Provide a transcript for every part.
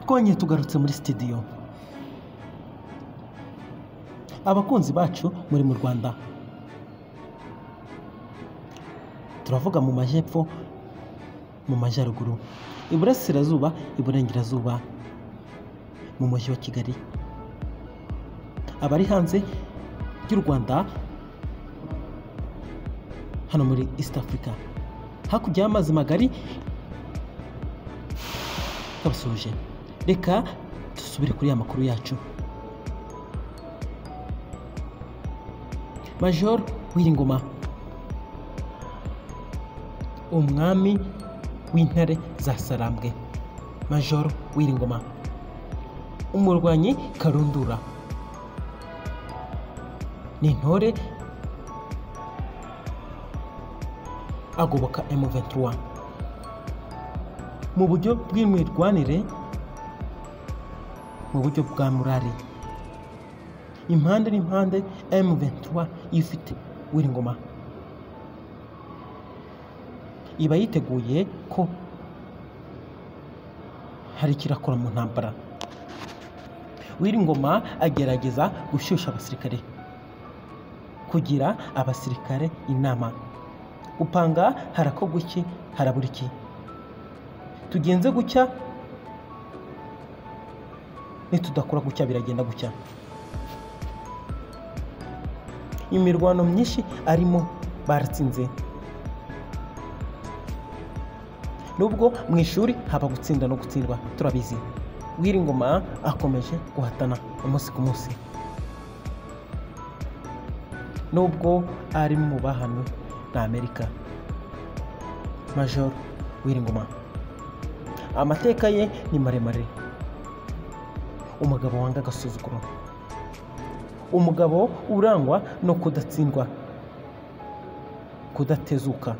twongeye tugarutse muri studio. Abakunzi bacu muri mu Rwanda, turavuga mu majyepfo, mu majyaruguru, iburasirazuba, iburengerazuba, mu mujyi wa Kigali, abari hanze y'u Rwanda, hano muri East Africa, hakurya y'amazi magari, kabasuje. Reka dusubire kuri ya makuru yacu. Major Wiringoma, umwami w'intare za Sarambwe. Major Wiringoma, umurwanyi karundura, n'intore agoboka M23 mu buryo bw'imirwanire, mu buryo bwa murari. Impande n'impande M23 ifite Wiringoma, iba yiteguye ko hari kirakora mu ntambara. Wiringoma agerageza gushyushya abasirikare, kugira abasirikare inama, upanga harakorwa iki, harabura iki, tugenze gucya, nitudakora gucya biragenda gucya. Imirwano myinshi arimo baratsinze, nubwo mu ishuri haba gutsinda no gutsindwa, turabizi. Wiringoma akomeje guhatana umunsi ku munsi, nubwo ari mu bahanwe na Amerika. Major Wiringoma, amateka ye ni maremare. Umugabo wanga agasuzuguro, umugabo urangwa no kudatsindwa, kudatezuka.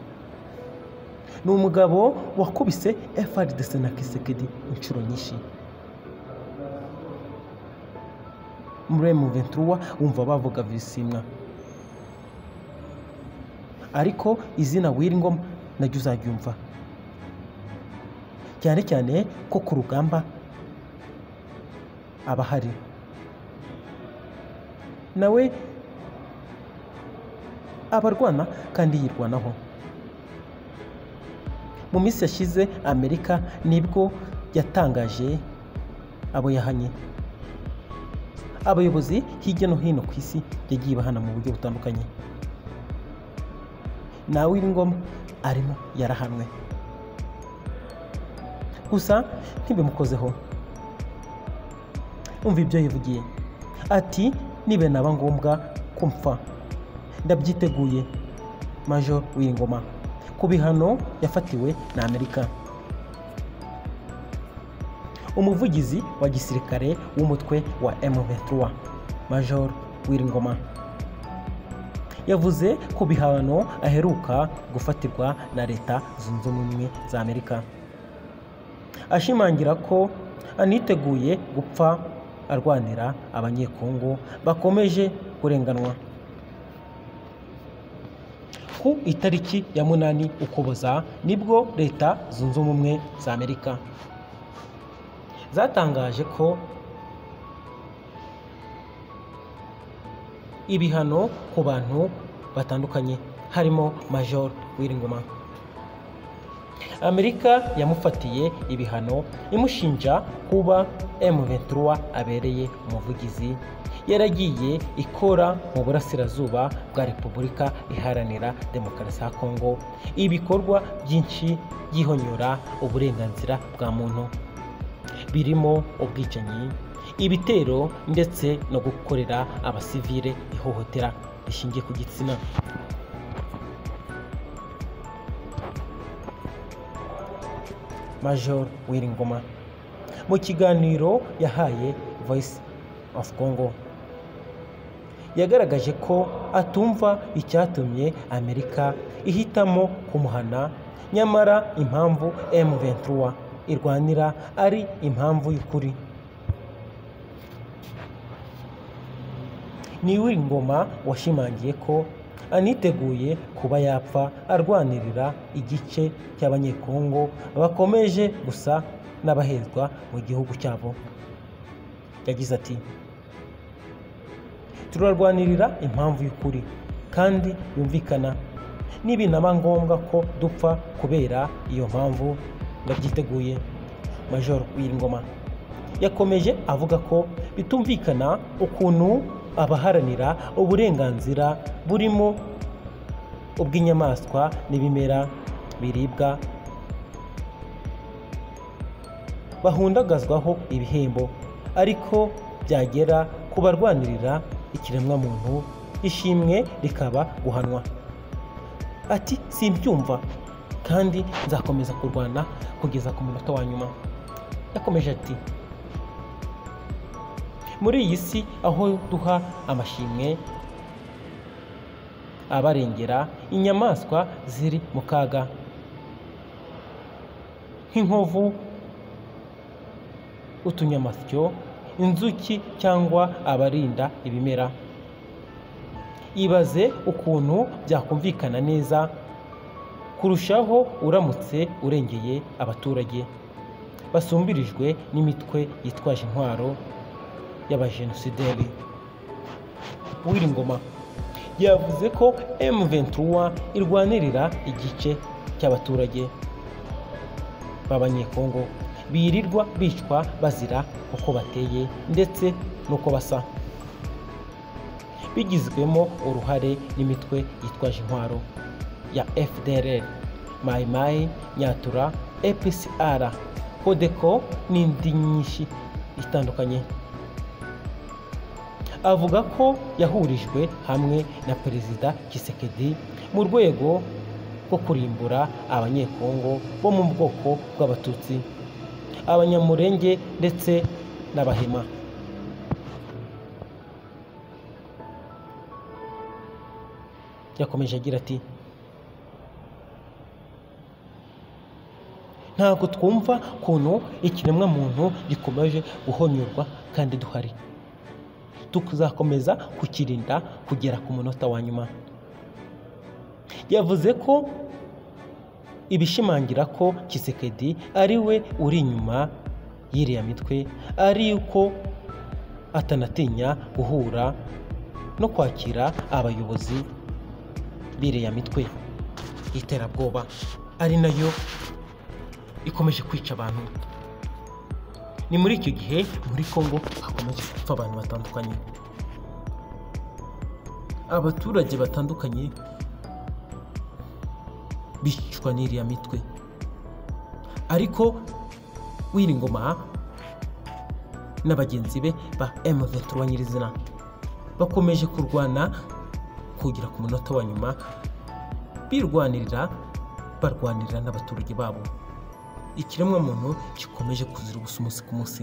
Ni umugabo wakubise FARDC na Kisekedi inshuro nyinshi. Muri M23 wumva bavuga bisimwa, ariko izina Wiringoma najya uzaryumva, cyane cyane ko ku rugamba abahari. Nawe abarwana kandi yirwanaho. Mu minsi yashize Amerika nibwo yatangaje abo yahanye. Abayobozi hirya no hino ku isi yagiye bahana mu buryo butandukanye, na Wiringoma arimo yarahanwe, gusa ntibimukozeho. Umva ibyo yivugiye, ati nibe naba ngombwa kumfa ndabyiteguye. Major Wiringoma ku bihano yafatiwe na Amerika. Umuvugizi wa gisirikare w'umutwe wa M23 Major Wiringoma yavuze ku bihano aheruka gufatirwa na Leta Zunze Ubumwe za Amerika, ashimangira ko aniteguye gupfa arwanira abanyekongo bakomeje kurenganwa. Ku itariki ya 8 Ukuboza nibwo Leta Zunze Ubumwe za Amerika zatangaje ko ibihano ku bantu batandukanye harimo Major Wiringoma. Amerika yamufatiye ibihano imushinja kuba M23 abereye umuvugizi, yaragiye ikora mu burasirazuba bwa Repubulika Iharanira Demokarasi ya Kongo ibikorwa byinshi byihonyora uburenganzira bwa muntu, birimo ubwicanyi, ibitero ndetse no gukorera abasivile ihohotera rishingiye ku gitsina. Major Wiringoma mu kiganiro yahaye Voice of Congo yagaragaje ko atumva icyatumye Amerika ihitamo kumuhana, nyamara impamvu M23 irwanira ari impamvu y'ukuri. Ni Wiringoma washimangiye ko aniteguye kuba yapfa arwanirira igice cy'abanyekongo bakomeje gusa n'abahezwa mu gihugu cyabo. Yagize ati turarwanirira impamvu y'ukuri kandi yumvikana, nibinaba ngombwa ko dupfa kubera iyo mpamvu ndabyiteguye. Major Uwiringoma yakomeje avuga ko bitumvikana ukuntu abaharanira uburenganzira burimo ubw'inyamaswa n'ibimera biribwa bahundagazwaho ibihembo, ariko byagera ku barwanirira ikiremwamuntu ishimwe rikaba guhanwa. Ati simbyumva kandi nzakomeza kurwana kugeza ku munota wa nyuma. Yakomeje ati muri iyi si aho duha amashimwe abarengera inyamaswa ziri mu kaga nk'inkovu, utunyamasyo, inzuki cyangwa abarinda ibimera, ibaze ukuntu byakumvikana neza kurushaho uramutse urengeye abaturage basumbirijwe n'imitwe yitwaje intwaro y'abajenosideri. Uwiringoma yavuze ko M23 irwanirira igice cy'abaturage b'Abanyekongo birirwa bicwa bazira uko bateye ndetse n'uko basa, bigizwemo uruhare n'imitwe yitwaje intwaro ya FDLR, Mai Mai, Nyatura, EPCR, Codeco n'indi nyinshi itandukanye. Avuga ko yahurijwe hamwe na Perezida Tshisekedi mu rwego rwo kurimbura Abanyekongo bo mu bwoko bw'Abatutsi, Abanyamurenge ndetse n'Abahema. Yakomeje agira ati ntabwo twumva kuntu ikiremwamuntu gikomeje guhonyorwa kandi duhari, tuzakomeza kukirinda kugera ku munota wa nyuma. Yavuze ko ibishimangira ko Tshisekedi ari we uri inyuma y'iriya mitwe ari uko atanatinya guhura no kwakira abayobozi b'iriya mitwe y'iterabwoba, ari nayo ikomeje kwica abantu. Ni muri icyo gihe muri Kongo hakomeje gupfa abantu batandukanye, abaturage batandukanye bicwa n'iriya mitwe, ariko Uwiringoma na bagenzi be ba M23 nyirizina bakomeje kurwana kugera ku munota wa nyuma, barwanirira n'abaturage babo. Ikiremwamuntu gikomeje kuzira ubusa umunsi ku munsi.